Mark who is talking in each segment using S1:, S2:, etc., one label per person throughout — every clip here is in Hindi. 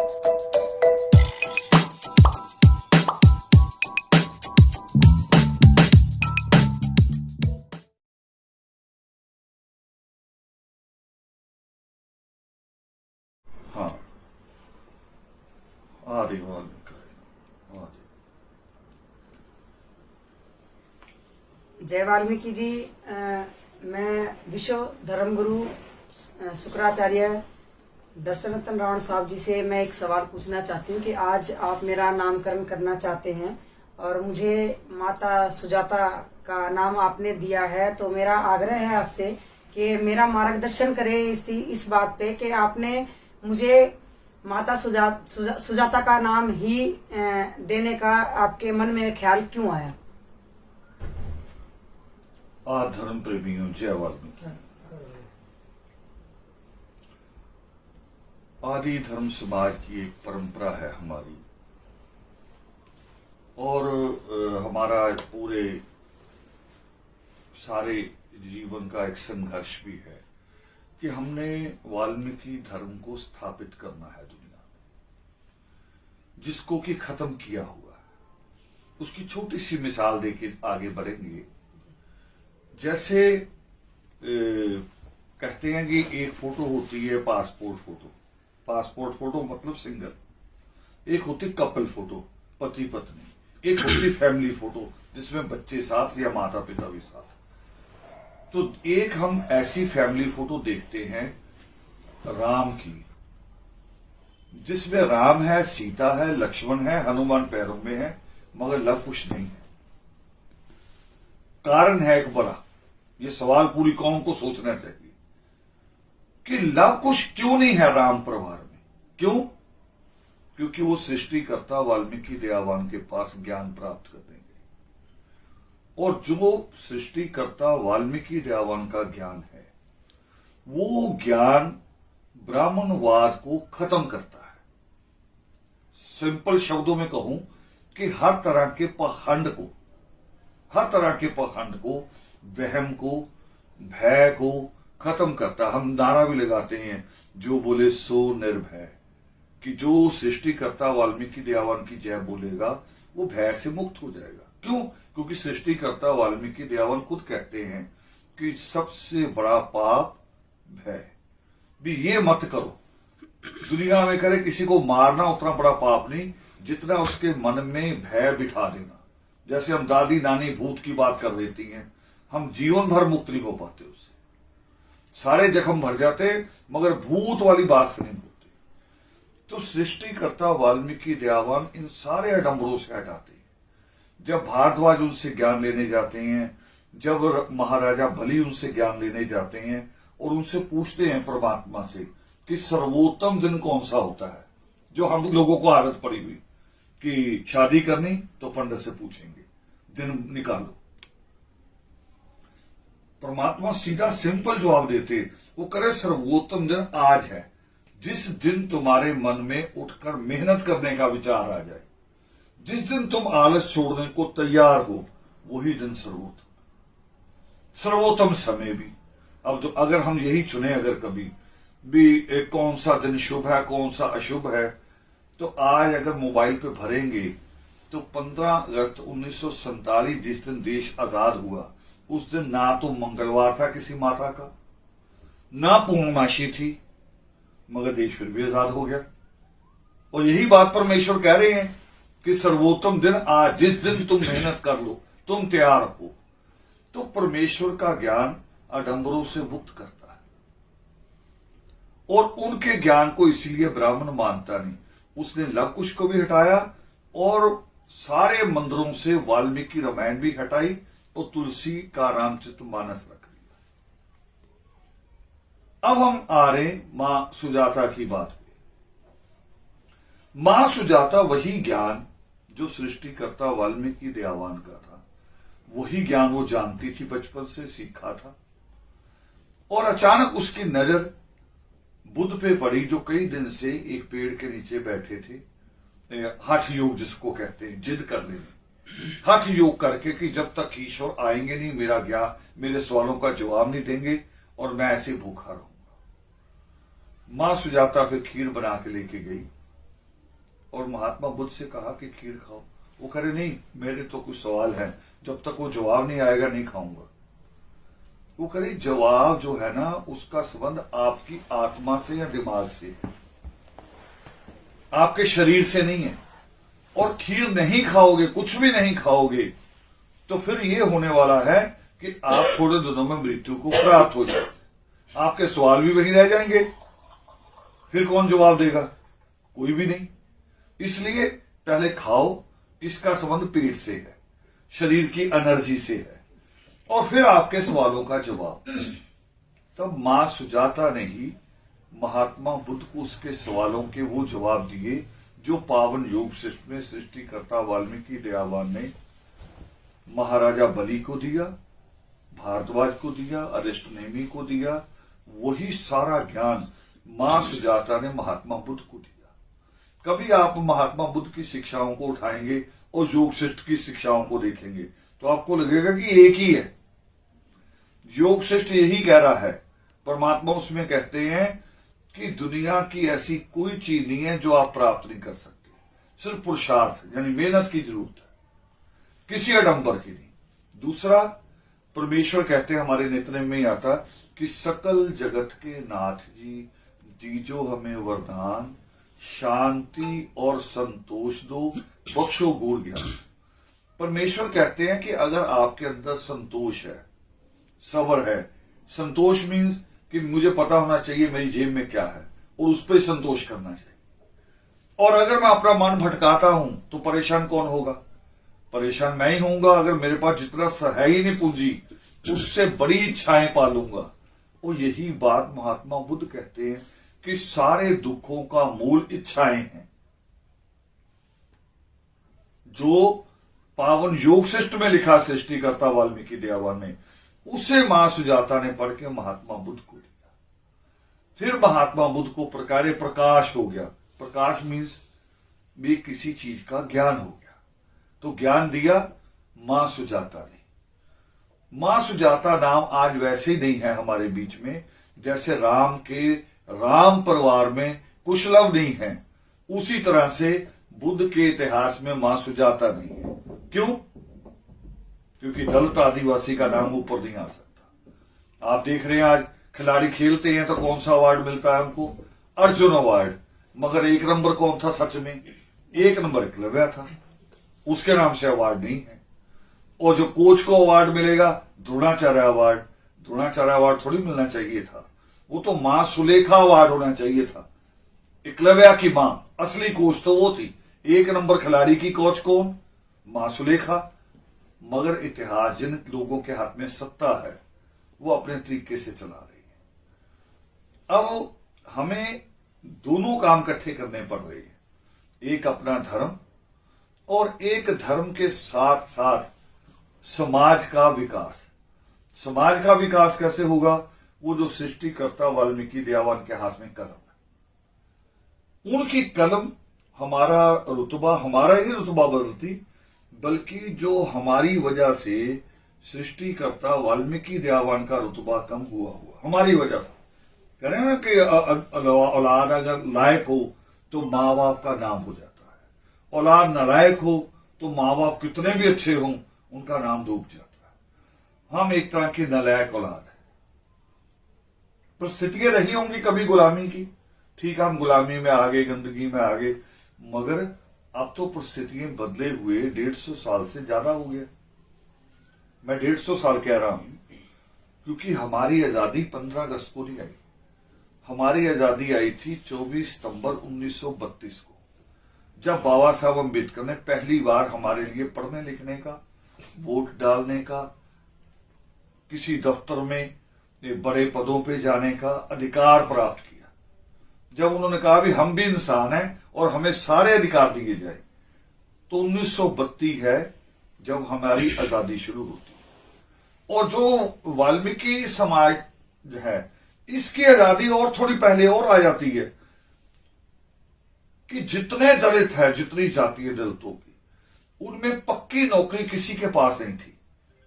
S1: हाँ, आदि वाल्मीकि आदि।
S2: जय वाल्मीकि जी। मैं विश्व धर्मगुरु शुक्राचार्य दर्शन रतन रावण साहब जी से मैं एक सवाल पूछना चाहती हूँ कि आज आप मेरा नामकरण करना चाहते हैं और मुझे माता सुजाता का नाम आपने दिया है, तो मेरा आग्रह है आपसे कि मेरा मार्गदर्शन करें इस बात पे कि आपने मुझे माता सुजाता का नाम ही देने का आपके मन में ख्याल क्यों आया?
S1: धर्म प्रेमियों, जय वाल्मीकि। आदि धर्म समाज की एक परंपरा है हमारी, और हमारा पूरे सारे जीवन का एक संघर्ष भी है कि हमने वाल्मीकि धर्म को स्थापित करना है दुनिया में, जिसको कि खत्म किया हुआ है। उसकी छोटी सी मिसाल देके आगे बढ़ेंगे। जैसे कहते हैं कि एक फोटो होती है पासपोर्ट फोटो। पासपोर्ट फोटो मतलब सिंगल। एक होती कपल फोटो, पति पत्नी। एक होती फैमिली फोटो जिसमें बच्चे साथ या माता पिता भी साथ। तो एक हम ऐसी फैमिली फोटो देखते हैं राम की, जिसमें राम है, सीता है, लक्ष्मण है, हनुमान पैरों में है, मगर लव कुश नहीं है। कारण है एक बड़ा, ये सवाल पूरी कौम को सोचना चाहिए कि लव कुश क्यों नहीं है राम परिवार में। क्यों? क्योंकि वो सृष्टिकर्ता वाल्मीकि दयावान के पास ज्ञान प्राप्त कर देंगे, और जो सृष्टिकर्ता वाल्मीकि दयावान का ज्ञान है, वो ज्ञान ब्राह्मणवाद को खत्म करता है। सिंपल शब्दों में कहूं कि हर तरह के पाखंड को, वहम को, भय को खत्म करता। हम नारा भी लगाते हैं, जो बोले सो निर्भय, कि जो सृष्टिकर्ता वाल्मीकि दयावान की जय बोलेगा वो भय से मुक्त हो जाएगा। क्यों? क्योंकि सृष्टिकर्ता वाल्मीकि दयावान खुद कहते हैं कि सबसे बड़ा पाप भय। भी ये मत करो, दुनिया में करे किसी को मारना उतना बड़ा पाप नहीं जितना उसके मन में भय बिठा देना। जैसे हम दादी नानी भूत की बात कर देती हैं, हम जीवन भर मुक्त नहीं हो पाते उससे। सारे जख्म भर जाते मगर भूत वाली बात से नहीं होती। तो सृष्टिकर्ता वाल्मीकि दयावान इन सारे आडंबरों से हटाते हैं। जब भारद्वाज उनसे ज्ञान लेने जाते हैं, जब महाराजा बलि उनसे ज्ञान लेने जाते हैं और उनसे पूछते हैं परमात्मा से कि सर्वोत्तम दिन कौन सा होता है, जो हम लोगों को आदत पड़ी हुई कि शादी करनी तो पंडित से पूछेंगे, दिन निकालो। परमात्मा सीधा सिंपल जवाब देते, वो करे सर्वोत्तम दिन आज है, जिस दिन तुम्हारे मन में उठकर मेहनत करने का विचार आ जाए, जिस दिन तुम आलस छोड़ने को तैयार हो, वही दिन सर्वोत्तम समय भी। अब तो अगर हम यही चुने, अगर कभी भी कौन सा दिन शुभ है कौन सा अशुभ है, तो आज अगर मोबाइल पे भरेंगे तो 15 अगस्त 1947 जिस दिन देश आजाद हुआ, उस दिन ना तो मंगलवार था किसी माता का, ना पूर्णमासी थी, मगर देश फिर भी आजाद हो गया। और यही बात परमेश्वर कह रहे हैं कि सर्वोत्तम दिन आज, जिस दिन तुम मेहनत कर लो, तुम तैयार हो। तो परमेश्वर का ज्ञान आडंबरों से मुक्त करता है, और उनके ज्ञान को इसलिए ब्राह्मण मानता नहीं। उसने लव कुश को भी हटाया और सारे मंदिरों से वाल्मीकि रामायण भी हटाई और तुलसी का रामचरितमानस रख लिया। अब हम आ रहे मां सुजाता की बात पे। मां सुजाता वही ज्ञान जो सृष्टिकर्ता वाल्मीकि दयावान का था, वही ज्ञान वो जानती थी, बचपन से सीखा था। और अचानक उसकी नजर बुद्ध पे पड़ी, जो कई दिन से एक पेड़ के नीचे बैठे थे, हठ योग जिसको कहते हैं, जिद कर लेने, हठ योग करके कि जब तक ईश्वर आएंगे नहीं, मेरा ज्ञान, मेरे सवालों का जवाब नहीं देंगे और मैं ऐसे भूखा रहूंगा। मां सुजाता फिर खीर बना के लेके गई और महात्मा बुद्ध से कहा कि खीर खाओ। वो कह रहे नहीं, मेरे तो कुछ सवाल हैं, जब तक वो जवाब नहीं आएगा नहीं खाऊंगा। वो कह रही जवाब जो है ना उसका संबंध आपकी आत्मा से या दिमाग से है, आपके शरीर से नहीं है। और खीर नहीं खाओगे, कुछ भी नहीं खाओगे, तो फिर ये होने वाला है कि आप थोड़े दिनों में मृत्यु को प्राप्त हो जाओगे। आपके सवाल भी वहीं रह जाएंगे, फिर कौन जवाब देगा? कोई भी नहीं। इसलिए पहले खाओ, इसका संबंध पेट से है, शरीर की एनर्जी से है, और फिर आपके सवालों का जवाब। तब मां सुजाता ने ही महात्मा बुद्ध को उसके सवालों के वो जवाब दिए जो पावन योग शिष्ट में सृष्टिकर्ता वाल्मीकि दयावान ने महाराजा बलि को दिया, भारद्वाज को दिया, अरिष्टनेमी को दिया। वही सारा ज्ञान मां सुजाता ने महात्मा बुद्ध को दिया। कभी आप महात्मा बुद्ध की शिक्षाओं को उठाएंगे और योग शिष्ट की शिक्षाओं को देखेंगे तो आपको लगेगा कि एक ही है। योग शिष्ट यही कह रहा है, परमात्मा उसमें कहते हैं कि दुनिया की ऐसी कोई चीज नहीं है जो आप प्राप्त नहीं कर सकते, सिर्फ पुरुषार्थ यानी मेहनत की जरूरत है, किसी आडंबर की नहीं। दूसरा, परमेश्वर कहते हैं, हमारे नित्यनेम में ही आता कि सकल जगत के नाथ जी दीजो हमें वरदान, शांति और संतोष दो, बख्शो गूढ़ ज्ञान। परमेश्वर कहते हैं कि अगर आपके अंदर संतोष है, सब्र है, संतोष मीन्स कि मुझे पता होना चाहिए मेरी जेब में क्या है और उस पर संतोष करना चाहिए। और अगर मैं अपना मन भटकाता हूं तो परेशान कौन होगा? परेशान मैं ही होऊंगा। अगर मेरे पास जितना है ही नहीं पूंजी, उससे बड़ी इच्छाएं पालूंगा। और यही बात महात्मा बुद्ध कहते हैं कि सारे दुखों का मूल इच्छाएं हैं। जो पावन योग शिष्ट में लिखा सृष्टिकर्ता वाल्मीकि दयावान ने, उसे मां सुजाता ने पढ़ के महात्मा बुद्ध को दिया। फिर महात्मा बुद्ध को प्रकारे प्रकाश हो गया। प्रकाश मीन्स भी किसी चीज का ज्ञान हो गया, तो ज्ञान दिया मां सुजाता ने। मां सुजाता नाम आज वैसे ही नहीं है हमारे बीच में, जैसे राम के राम परिवार में कुशलव नहीं है, उसी तरह से बुद्ध के इतिहास में मां सुजाता नहीं है। क्यों? क्योंकि दलित आदिवासी का नाम ऊपर नहीं आ सकता। आप देख रहे हैं आज खिलाड़ी खेलते हैं तो कौन सा अवार्ड मिलता है उनको? अर्जुन अवार्ड। मगर एक नंबर कौन था सच में? एक नंबर एकलव्य था, उसके नाम से अवार्ड नहीं है। और जो कोच को अवार्ड मिलेगा द्रोणाचार्य अवार्ड, द्रोणाचार्य अवार्ड थोड़ी मिलना चाहिए था, वो तो मां सुलेखा अवार्ड होना चाहिए था। एकलव्य की मां, असली कोच तो वो थी। एक नंबर खिलाड़ी की कोच कौन? मां सुलेखा। मगर इतिहास जिन लोगों के हाथ में सत्ता है वो अपने तरीके से चला रही है। अब हमें दोनों काम इकट्ठे करने पड़ रहे हैं, एक अपना धर्म और एक धर्म के साथ साथ समाज का विकास। समाज का विकास कैसे होगा? वो जो सृष्टिकर्ता वाल्मीकि दयावान के हाथ में कलम है, उनकी कलम हमारा रुतबा, हमारा ही रुतबा बदलती, बल्कि जो हमारी वजह से सृष्टिकर्ता वाल्मीकि दयावान का रुतबा कम हुआ हमारी वजह से। कह रहे हैं ना कि औलाद अगर लायक हो तो माँ बाप का नाम हो जाता है, औलाद नालायक हो तो माँ बाप कितने भी अच्छे हों उनका नाम डूब जाता है। हम एक तरह की नालायक औलाद है। परिस्थितियां रही होंगी कभी गुलामी की, ठीक है, हम गुलामी में आ गए, गंदगी में आ गए, मगर अब तो परिस्थितियां बदले हुए 150 साल से ज्यादा हो गया। मैं 150 साल कह रहा हूं क्योंकि हमारी आजादी 15 अगस्त को नहीं आई। हमारी आजादी आई थी 24 सितंबर 1932 को, जब बाबा साहब अम्बेडकर ने पहली बार हमारे लिए पढ़ने लिखने का, वोट डालने का, किसी दफ्तर में बड़े पदों पे जाने का अधिकार प्राप्त किया। जब उन्होंने कहा भी हम भी इंसान हैं और हमें सारे अधिकार दिए जाए, तो 1932 है जब हमारी आजादी शुरू होती है। और जो वाल्मीकि समाज जो है, इसकी आजादी और थोड़ी पहले और आ जाती है कि जितने दलित है, जितनी जाति है दलितों की, उनमें पक्की नौकरी किसी के पास नहीं थी।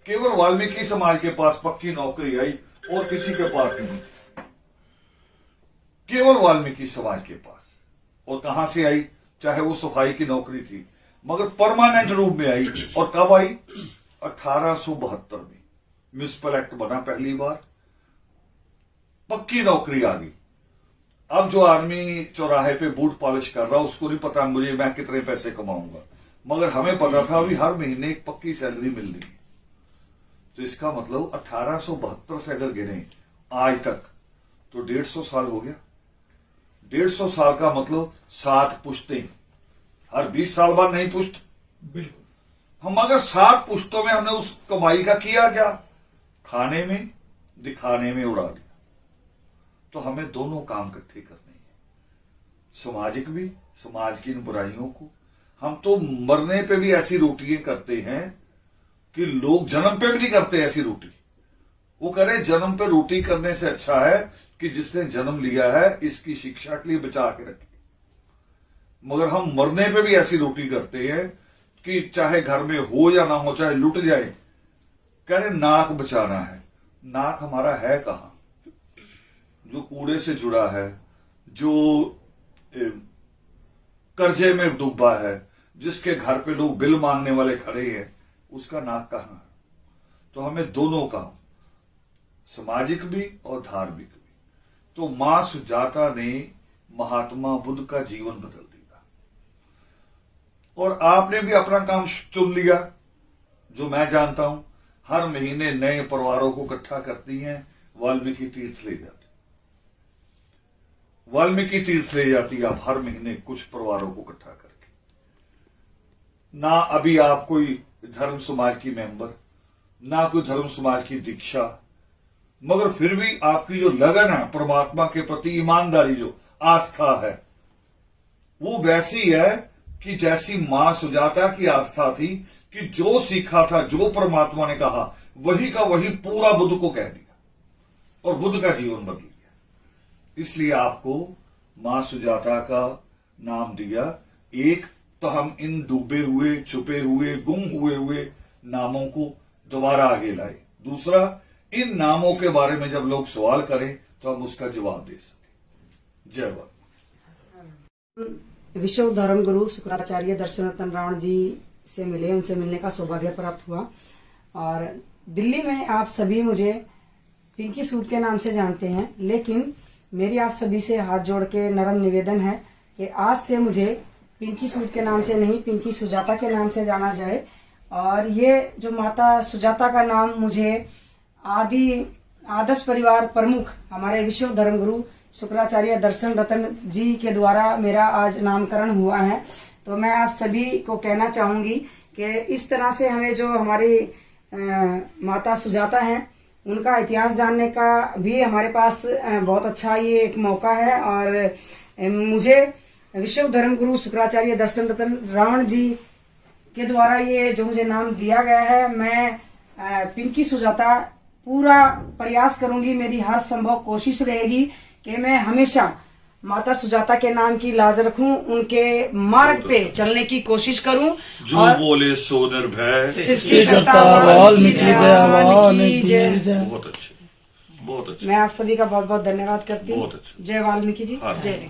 S1: केवल वाल्मीकि समाज के पास पक्की नौकरी आई और किसी के पास नहीं थी, केवल वाल्मीकि समाज के पास। और कहां से आई? चाहे वो सफाई की नौकरी थी, मगर परमानेंट रूप में आई। और कब आई? 1872 में म्युनिसिपल एक्ट बना पहली बार, पक्की नौकरी आ गई। अब जो आदमी चौराहे पे बूट पॉलिश कर रहा, उसको नहीं पता मुझे मैं कितने पैसे कमाऊंगा, मगर हमें पता था अभी हर महीने एक पक्की सैलरी मिल रही है। तो इसका मतलब 1872 से अगर गिने आज तक तो 150 साल हो गया। 150 साल का मतलब 7 पुश्तें, हर 20 साल बाद नहीं पुश्त।
S3: बिल्कुल।
S1: हम अगर 7 पुश्तों में हमने उस कमाई का किया क्या? खाने में, दिखाने में उड़ा दिया। तो हमें दोनों काम इकट्ठे करने हैं, सामाजिक भी, समाज की इन बुराइयों को। हम तो मरने पे भी ऐसी रोटियां करते हैं कि लोग जन्म पे भी नहीं करते ऐसी रोटी। वो कह रहे जन्म पे रोटी करने से अच्छा है कि जिसने जन्म लिया है इसकी शिक्षा के लिए बचा के रखे, मगर हम मरने पे भी ऐसी रोटी करते हैं कि चाहे घर में हो या ना हो, चाहे लुट जाए, कह रहे नाक बचाना है। नाक हमारा है कहां? जो कूड़े से जुड़ा है, जो कर्जे में डूबा है, जिसके घर पे लोग बिल मांगने वाले खड़े हैं, उसका नाक कहां है? तो हमें दोनों काम, सामाजिक भी और धार्मिक भी। तो मां सुजाता ने महात्मा बुद्ध का जीवन बदल दिया, और आपने भी अपना काम चुन लिया। जो मैं जानता हूं, हर महीने नए परिवारों को इकट्ठा करती हैं, वाल्मीकि तीर्थ ले जाती, वाल्मीकि तीर्थ ले जाती आप हर महीने कुछ परिवारों को इकट्ठा करके। ना अभी आप कोई धर्म समाज की मेंबर, ना कोई धर्म समाज की दीक्षा, मगर फिर भी आपकी जो लगन है परमात्मा के प्रति, ईमानदारी, जो आस्था है, वो वैसी है कि जैसी मां सुजाता की आस्था थी कि जो सीखा था, जो परमात्मा ने कहा, वही का वही पूरा बुद्ध को कह दिया और बुद्ध का जीवन बदल गया। इसलिए आपको मां सुजाता का नाम दिया। एक तो हम इन डूबे हुए, छुपे हुए, गुम हुए नामों को दोबारा आगे लाए। दूसरा, इन नामों के बारे में जब लोग सवाल करें तो हम उसका जवाब दे सकें। जय बाबा।
S2: विश्व धर्म गुरु शुक्राचार्य दर्शनरत्न रावण जी से मिले, उनसे मिलने का सौभाग्य प्राप्त हुआ। और दिल्ली में आप सभी मुझे पिंकी सूट के नाम से जानते हैं, लेकिन मेरी आप सभी से हाथ जोड़ के नरम निवेदन है कि आज से मुझे पिंकी सूट के नाम से नहीं, पिंकी सुजाता के नाम से जाना जाए। और ये जो माता सुजाता का नाम मुझे आदर्श परिवार प्रमुख हमारे विश्व धर्म गुरु शुक्राचार्य दर्शन रत्न जी के द्वारा मेरा आज नामकरण हुआ है। तो मैं आप सभी को कहना चाहूंगी कि इस तरह से हमें जो हमारी माता सुजाता हैं, उनका इतिहास जानने का भी हमारे पास बहुत अच्छा ये एक मौका है। और मुझे विश्व धर्म गुरु शुक्राचार्य दर्शन रत्न रावण जी के द्वारा ये जो मुझे नाम दिया गया है, मैं पिंकी सुजाता पूरा प्रयास करूंगी, मेरी हर संभव कोशिश रहेगी कि मैं हमेशा माता सुजाता के नाम की लाज रखूं, उनके मार्ग पे चलने की कोशिश करूं।
S1: जो
S2: और
S1: बोले सो निर्भय,
S2: सृष्टिकर्ता वाल्मीकि दयावान की जय।
S1: बहुत अच्छे, बहुत अच्छे।
S2: मैं आप सभी का बहुत बहुत धन्यवाद करती हूँ।
S1: बहुत अच्छे।
S2: जय वाल्मीकि जी,
S1: हाँ।
S2: जय।